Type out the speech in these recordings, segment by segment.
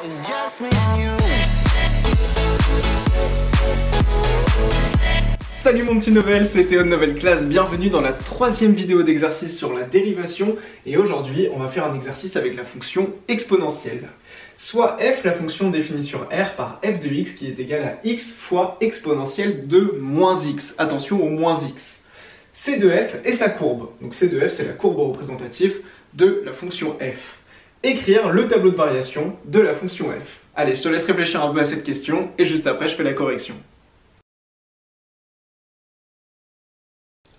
It's just me and you. Salut mon petit Novel, c'est Théo de Novel Class, bienvenue dans la troisième vidéo d'exercice sur la dérivation et aujourd'hui on va faire un exercice avec la fonction exponentielle. Soit f, la fonction définie sur R par f de x qui est égal à x fois exponentielle de moins x, attention au moins x. C de f est sa courbe, donc C de f c'est la courbe représentative de la fonction f. Écrire le tableau de variation de la fonction f. Allez, je te laisse réfléchir un peu à cette question et juste après je fais la correction.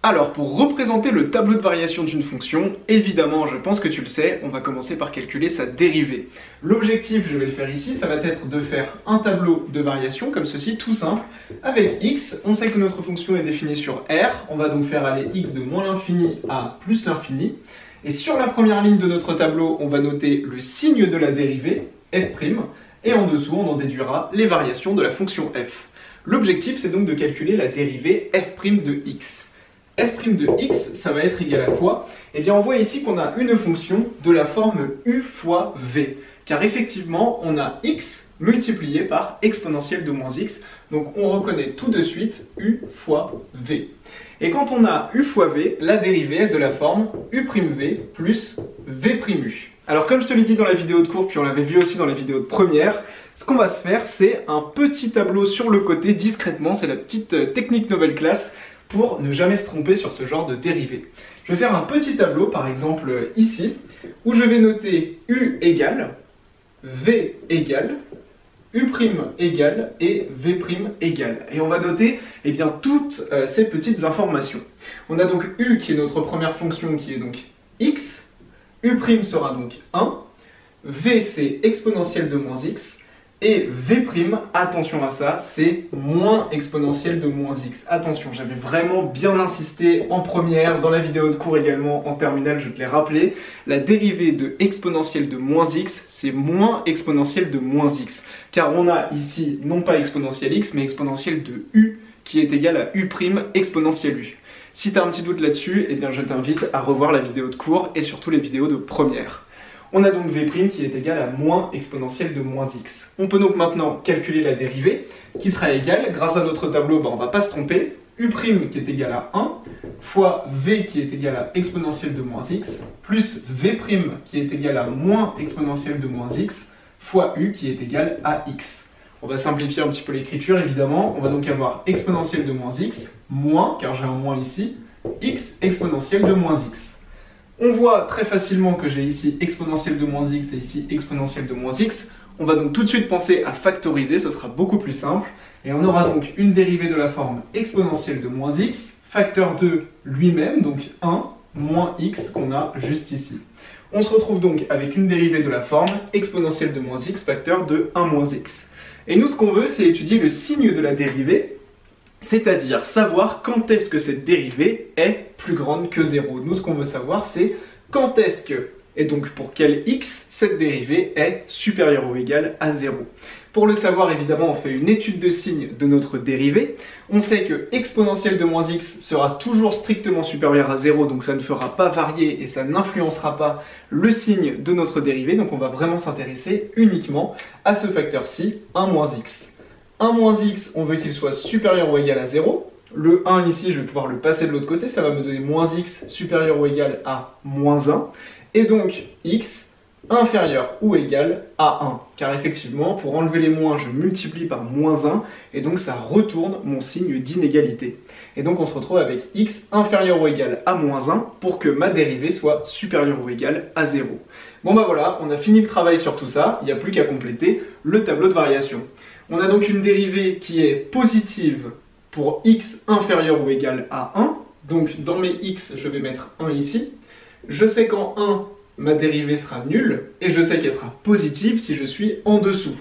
Alors, pour représenter le tableau de variation d'une fonction, évidemment, je pense que tu le sais, on va commencer par calculer sa dérivée. L'objectif, je vais le faire ici, ça va être de faire un tableau de variation, comme ceci, tout simple. Avec x, on sait que notre fonction est définie sur R, on va donc faire aller x de moins l'infini à plus l'infini. Et sur la première ligne de notre tableau, on va noter le signe de la dérivée, f', et en dessous, on en déduira les variations de la fonction f. L'objectif, c'est donc de calculer la dérivée f' de x. f' de x, ça va être égal à quoi? Eh bien, on voit ici qu'on a une fonction de la forme u fois v, car effectivement, on a x multiplié par exponentielle de moins x, donc on reconnaît tout de suite u fois v. Et quand on a u fois v, la dérivée est de la forme u'v plus v'u. Alors comme je te l'ai dit dans la vidéo de cours, puis on l'avait vu aussi dans la vidéo de première, ce qu'on va se faire, c'est un petit tableau sur le côté discrètement, c'est la petite technique Novel Class, pour ne jamais se tromper sur ce genre de dérivée. Je vais faire un petit tableau, par exemple ici, où je vais noter u égale, v égale, u' égale et v' égale. Et on va noter eh bien, toutes ces petites informations. On a donc u qui est notre première fonction qui est donc x, u' sera donc 1, v c'est exponentielle de moins x, et v', attention à ça, c'est moins exponentielle de moins x. Attention, j'avais vraiment bien insisté en première, dans la vidéo de cours également, en terminale, je te l'ai rappelé. La dérivée de exponentielle de moins x, c'est moins exponentielle de moins x. Car on a ici, non pas exponentielle x, mais exponentielle de u, qui est égale à u' exponentielle u. Si tu as un petit doute là-dessus, eh bien je t'invite à revoir la vidéo de cours et surtout les vidéos de première. On a donc v' qui est égal à moins exponentielle de moins x. On peut donc maintenant calculer la dérivée, qui sera égale, grâce à notre tableau, on ne va pas se tromper, u' qui est égal à 1, fois v qui est égal à exponentielle de moins x, plus v' qui est égal à moins exponentielle de moins x, fois u qui est égal à x. On va simplifier un petit peu l'écriture, évidemment. On va donc avoir exponentielle de moins x, moins, car j'ai un moins ici, x exponentielle de moins x. On voit très facilement que j'ai ici exponentielle de moins x et ici exponentielle de moins x. On va donc tout de suite penser à factoriser, ce sera beaucoup plus simple. Et on aura donc une dérivée de la forme exponentielle de moins x, facteur de lui-même, donc 1 moins x qu'on a juste ici. On se retrouve donc avec une dérivée de la forme exponentielle de moins x, facteur de 1 moins x. Et nous, ce qu'on veut, c'est étudier le signe de la dérivée, c'est-à-dire savoir quand est-ce que cette dérivée est plus grande que 0. Nous, ce qu'on veut savoir, c'est quand est-ce que, et donc pour quel x, cette dérivée est supérieure ou égale à 0. Pour le savoir, évidemment, on fait une étude de signe de notre dérivée. On sait que exponentielle de moins x sera toujours strictement supérieure à 0, donc ça ne fera pas varier et ça n'influencera pas le signe de notre dérivée. Donc on va vraiment s'intéresser uniquement à ce facteur-ci, 1 moins x. 1 moins x, on veut qu'il soit supérieur ou égal à 0. Le 1 ici, je vais pouvoir le passer de l'autre côté, ça va me donner moins x supérieur ou égal à moins 1. Et donc x inférieur ou égal à 1. Car effectivement, pour enlever les moins, je multiplie par moins 1, et donc ça retourne mon signe d'inégalité. Et donc on se retrouve avec x inférieur ou égal à moins 1 pour que ma dérivée soit supérieure ou égale à 0. Bon bah voilà, on a fini le travail sur tout ça, il n'y a plus qu'à compléter le tableau de variation. On a donc une dérivée qui est positive pour x inférieur ou égal à 1. Donc dans mes x, je vais mettre 1 ici. Je sais qu'en 1, ma dérivée sera nulle, et je sais qu'elle sera positive si je suis en dessous.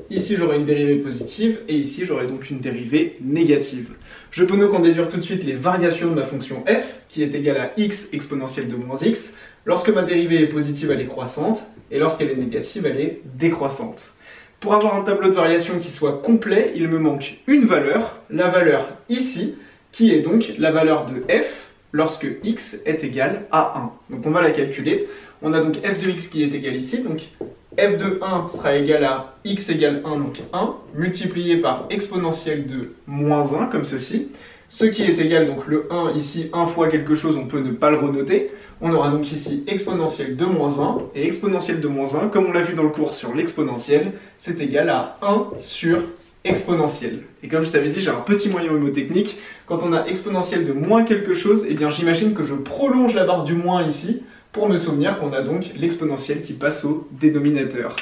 Ici, j'aurai une dérivée positive, et ici, j'aurai donc une dérivée négative. Je peux donc en déduire tout de suite les variations de ma fonction f, qui est égale à x exponentielle de moins x. Lorsque ma dérivée est positive, elle est croissante, et lorsqu'elle est négative, elle est décroissante. Pour avoir un tableau de variation qui soit complet, il me manque une valeur, la valeur ici, qui est donc la valeur de f lorsque x est égal à 1. Donc on va la calculer. On a donc f de x qui est égal ici, donc f de 1 sera égal à x égale 1, donc 1, multiplié par exponentielle de moins 1, comme ceci. Ce qui est égal, donc le 1 ici, 1 fois quelque chose, on peut ne pas le renoter. On aura donc ici exponentielle de moins 1, et exponentielle de moins 1, comme on l'a vu dans le cours sur l'exponentielle, c'est égal à 1 sur exponentielle. Et comme je t'avais dit, j'ai un petit moyen mnémotechnique. Quand on a exponentielle de moins quelque chose, eh bien j'imagine que je prolonge la barre du moins ici, pour me souvenir qu'on a donc l'exponentielle qui passe au dénominateur.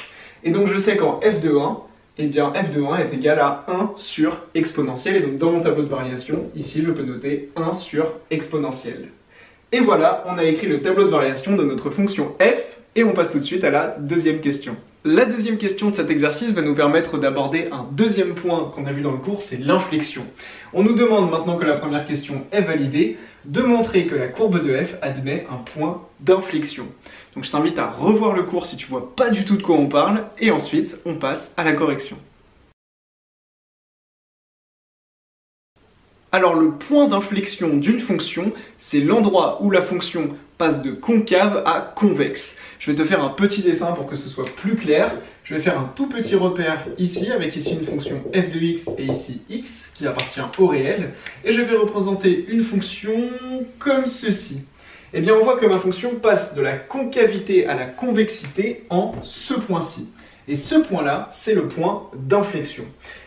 Et donc je sais qu'en f de 1, eh bien f de 1 est égal à 1 sur exponentielle, et donc dans mon tableau de variation, ici je peux noter 1 sur exponentielle. Et voilà, on a écrit le tableau de variation de notre fonction f, et on passe tout de suite à la deuxième question. La deuxième question de cet exercice va nous permettre d'aborder un deuxième point qu'on a vu dans le cours, c'est l'inflexion. On nous demande, maintenant que la première question est validée, de montrer que la courbe de f admet un point d'inflexion. Donc je t'invite à revoir le cours si tu vois pas du tout de quoi on parle, et ensuite on passe à la correction. Alors le point d'inflexion d'une fonction, c'est l'endroit où la fonction passe de concave à convexe. Je vais te faire un petit dessin pour que ce soit plus clair. Je vais faire un tout petit repère ici, avec ici une fonction f de x et ici x, qui appartient au réel. Et je vais représenter une fonction comme ceci. Eh bien on voit que ma fonction passe de la concavité à la convexité en ce point-ci. Et ce point-là, c'est le point d'inflexion.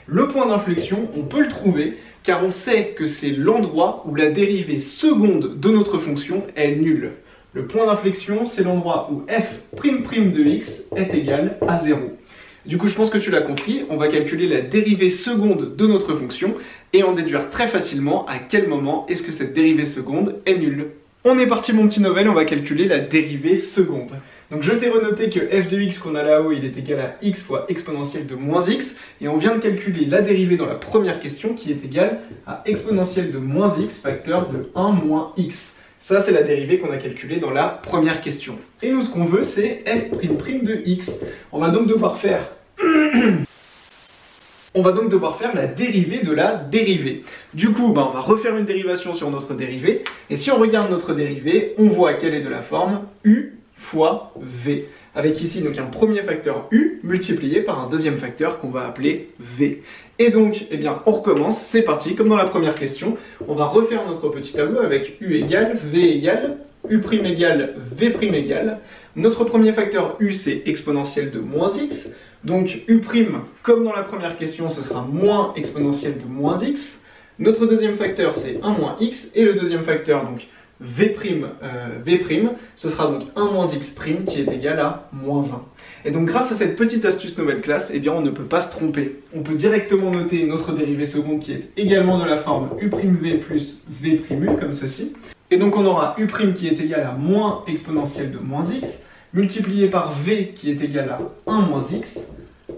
Le point d'inflexion, on peut le trouver car on sait que c'est l'endroit où la dérivée seconde de notre fonction est nulle. Le point d'inflexion, c'est l'endroit où f' de x est égal à 0. Du coup, je pense que tu l'as compris, on va calculer la dérivée seconde de notre fonction et en déduire très facilement à quel moment est-ce que cette dérivée seconde est nulle. On est parti mon petit Novel, on va calculer la dérivée seconde. Donc je t'ai renoté que f de x qu'on a là-haut, il est égal à x fois exponentielle de moins x, et on vient de calculer la dérivée dans la première question qui est égale à exponentielle de moins x facteur de 1 moins x. Ça c'est la dérivée qu'on a calculée dans la première question. Et nous ce qu'on veut c'est f' de x. On va donc devoir faire... On va donc devoir faire la dérivée de la dérivée. Du coup, on va refaire une dérivation sur notre dérivée. Et si on regarde notre dérivée, on voit qu'elle est de la forme u fois v. Avec ici donc un premier facteur u multiplié par un deuxième facteur qu'on va appeler v. Et donc, eh bien, on recommence. C'est parti, comme dans la première question. On va refaire notre petit tableau avec u égale, v égale, u' égale, v' égale. Notre premier facteur u, c'est exponentielle de moins x. Donc u', comme dans la première question, ce sera moins exponentielle de moins x. Notre deuxième facteur, c'est 1 moins x. Et le deuxième facteur, donc v', ce sera donc 1 moins x' qui est égal à moins 1. Et donc grâce à cette petite astuce nouvelle classe, eh bien, on ne peut pas se tromper. On peut directement noter notre dérivée seconde qui est également de la forme u'v plus v'u, comme ceci. Et donc on aura u' qui est égal à moins exponentielle de moins x, multiplié par v qui est égal à 1 moins x,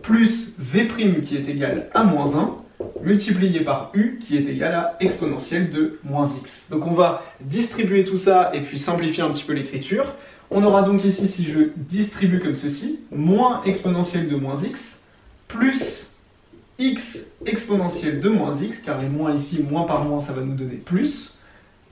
plus v' qui est égal à moins 1, multiplié par u qui est égal à exponentielle de moins x. Donc on va distribuer tout ça et puis simplifier un petit peu l'écriture. On aura donc ici, si je distribue comme ceci, moins exponentielle de moins x, plus x exponentielle de moins x, car les moins ici, moins par moins, ça va nous donner plus,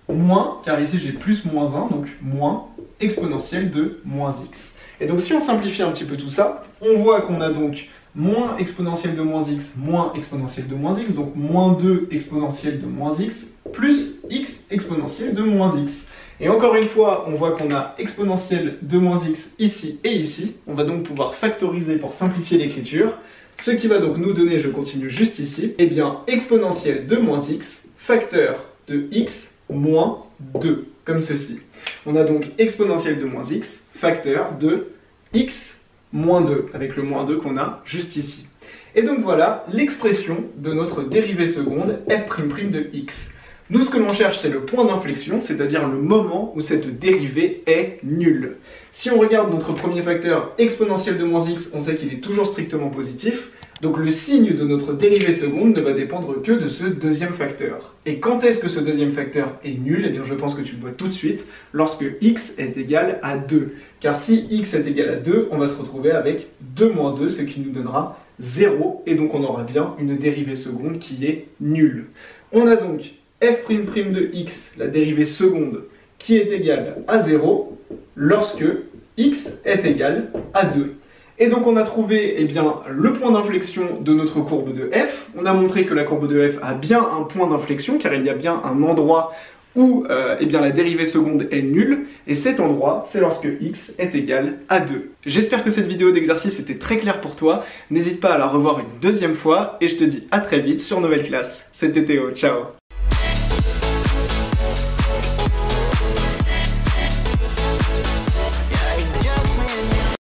moins, car ici j'ai plus moins 1, donc moins exponentielle de moins x. Et donc si on simplifie un petit peu tout ça, on voit qu'on a donc moins exponentielle de moins x, moins exponentielle de moins x, donc moins 2 exponentielle de moins x, plus x exponentielle de moins x. Et encore une fois, on voit qu'on a exponentielle de moins x ici et ici. On va donc pouvoir factoriser pour simplifier l'écriture. Ce qui va donc nous donner, je continue juste ici, eh bien exponentielle de moins x, facteur de x moins 2, comme ceci. On a donc exponentielle de moins x, facteur de x moins 2, avec le moins 2 qu'on a juste ici. Et donc voilà l'expression de notre dérivée seconde f' de x. Nous, ce que l'on cherche, c'est le point d'inflexion, c'est-à-dire le moment où cette dérivée est nulle. Si on regarde notre premier facteur exponentielle de moins x, on sait qu'il est toujours strictement positif, donc le signe de notre dérivée seconde ne va dépendre que de ce deuxième facteur. Et quand est-ce que ce deuxième facteur est nul? Eh bien, je pense que tu le vois tout de suite, lorsque x est égal à 2. Car si x est égal à 2, on va se retrouver avec 2 moins 2, ce qui nous donnera 0, et donc on aura bien une dérivée seconde qui est nulle. On a donc f' de x, la dérivée seconde, qui est égale à 0 lorsque x est égal à 2. Et donc on a trouvé eh bien, le point d'inflexion de notre courbe de f. On a montré que la courbe de f a bien un point d'inflexion, car il y a bien un endroit où eh bien, la dérivée seconde est nulle, et cet endroit, c'est lorsque x est égal à 2. J'espère que cette vidéo d'exercice était très claire pour toi. N'hésite pas à la revoir une deuxième fois, et je te dis à très vite sur Nouvelle Classe. C'était Théo, ciao.